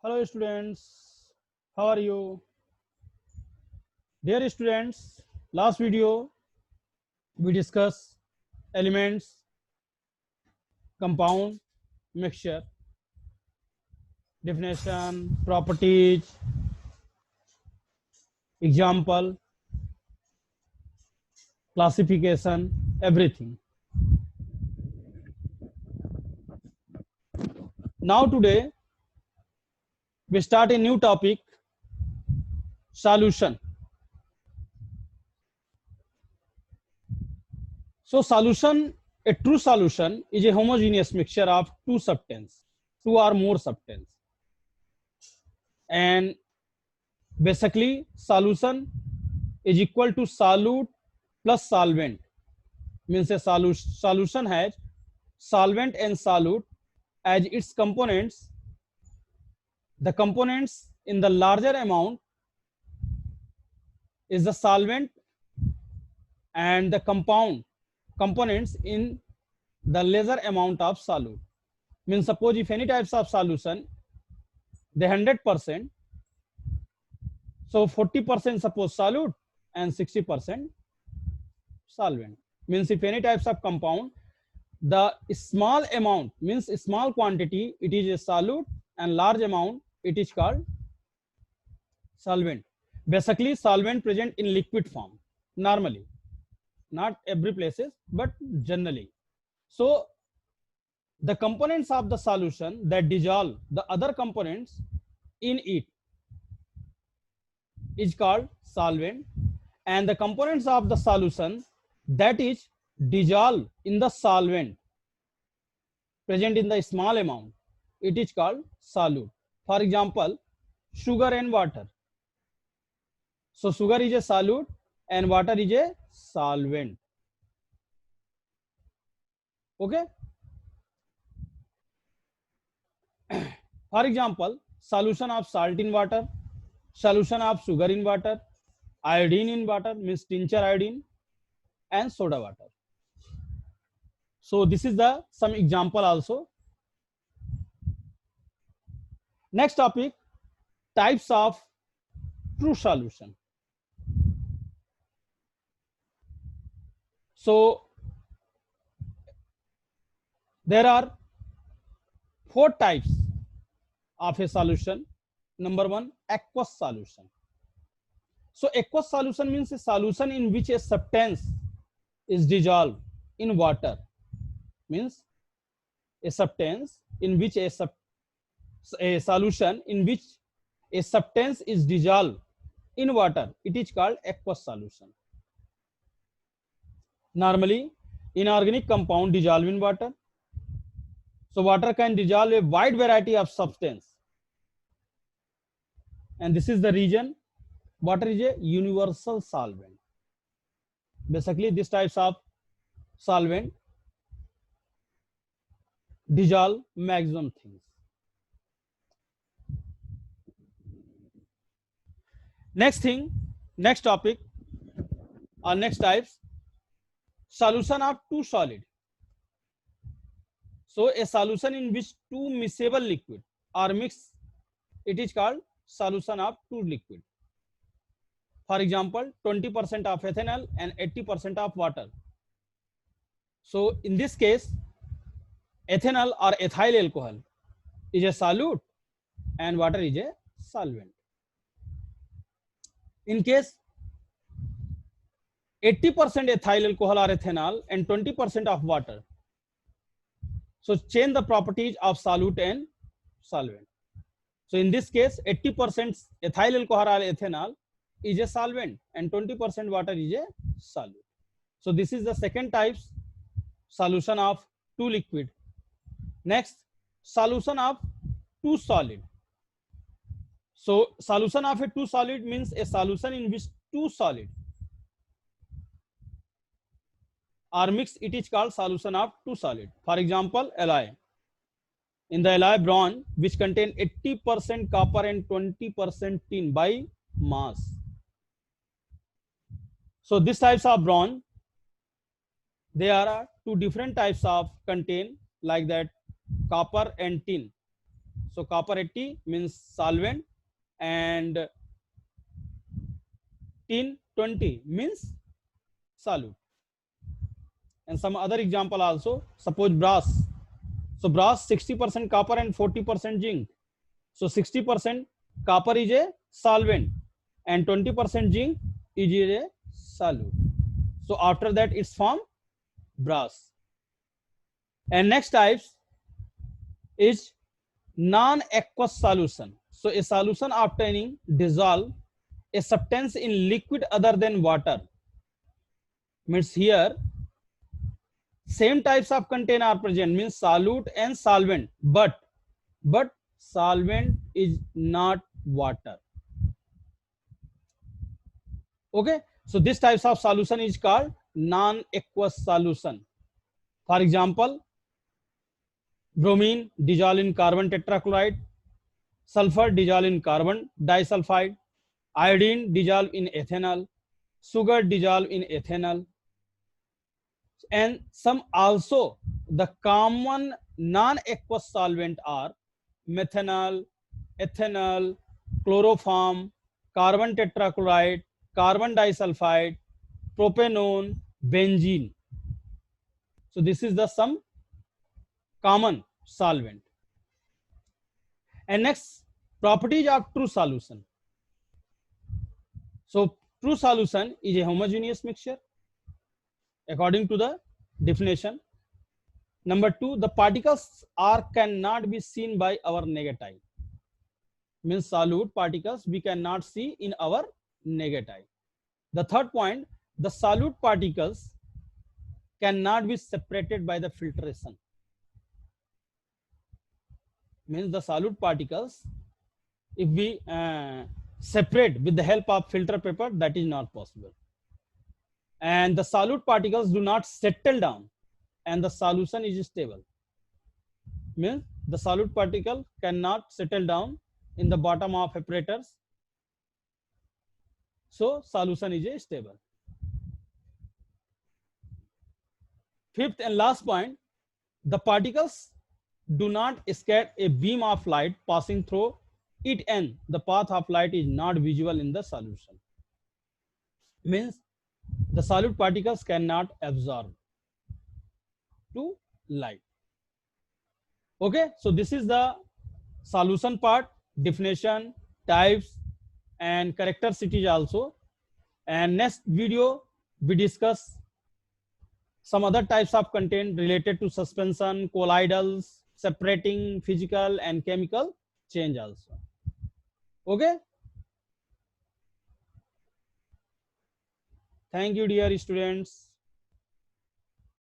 Hello students, how are you? Dear students, last video we discussed elements, compound, mixture, definition, properties, example, classification, everything. Now today we start a new topic, solution. So solution, a true solution is a homogeneous mixture of two substances, two or more substances. And basically solution is equal to solute plus solvent. Means a solution has solvent and solute as its components. The components in the larger amount is the solvent, and the components in the lesser amount of solute. Means suppose if any types of solution they 100%, so 40% suppose solute and 60% solvent. Means if any types of compound, the small amount means small quantity it is a solute, and large amount it is called solvent. Basically solvent present in liquid form normally, not every places but generally. So the components of the solution that dissolve the other components in it is called solvent, and the components of the solution that is dissolved in the solvent present in the small amount, it is called solute. For example, sugar and water. So sugar is a solute and water is a solvent. Okay. For example, solution of salt in water, solution of sugar in water, iodine in water means tincture iodine, and soda water. So this is the some example also. Next topic, types of true solution. So there are four types of a solution. Number one, aqueous solution. So aqueous solution means a solution in which a substance is dissolved in water. Means a substance in which a solution in which a substance is dissolved in water, it is called aqueous solution. Normally inorganic compound dissolve in water. So water can dissolve a wide variety of substance, and this is the reason water is a universal solvent. Basically these types of solvent dissolve maximum things. Next topic or next types, solution of two solid. So a solution in which two miscible liquid are mixed, it is called solution of two liquid. For example, 20% of ethanol and 80% of water. So in this case, ethanol or ethyl alcohol is a solute and water is a solvent. In case 80% ethyl alcohol or ethanol and 20% of water, so change the properties of solute and solvent. So in this case, 80% ethyl alcohol or ethanol is a solvent and 20% water is a solute. So this is the second type, solution of two liquid. Next, solution of two solid. So solution of a two solid means a solution in which two solid are mixed, it is called solution of two solid. For example, alloy. In the alloy bronze, which contain 80% copper and 20% tin by mass. So these types of bronze, there are two different types of contain like that, copper and tin. So copper 80 means solvent, and tin 20 means solute. And some other example also, suppose brass. So brass 60% copper and 40% zinc. So 60% copper is a solvent and 20% zinc is a solute. So after that it's formed brass. And next types is non-aqueous solution. So a solution obtaining dissolve a substance in liquid other than water. Means here same types of content are present, means solute and solvent, but solvent is not water. Okay, so this types of solution is called non-aqueous solution. For example, bromine dissolved in carbon tetrachloride, sulfur dissolved in carbon disulfide, iodine dissolved in ethanol, sugar dissolved in ethanol. And some also the common non-aqueous solvent are methanol, ethanol, chloroform, carbon tetrachloride, carbon disulfide, propanone, benzene. So this is the some common solvent. And next, properties of true solution. So true solution is a homogeneous mixture according to the definition. Number two, the particles are cannot be seen by our naked eye. Means solute particles we cannot see in our naked eye. The third point, the solute particles cannot be separated by the filtration. Means the solute particles, if we separate with the help of filter paper, that is not possible. And the solute particles do not settle down and the solution is stable. Means the solute particle cannot settle down in the bottom of apparatus, so solution is stable. Fifth and last point, the particles do not escape a beam of light passing through it, and the path of light is not visible in the solution. Means the solute particles cannot absorb to light. Okay, so this is the solution part, definition, types, and characteristics also. And next video we discuss some other types of content related to suspension, colloidals, separating, physical and chemical change also. Okay, thank you dear students.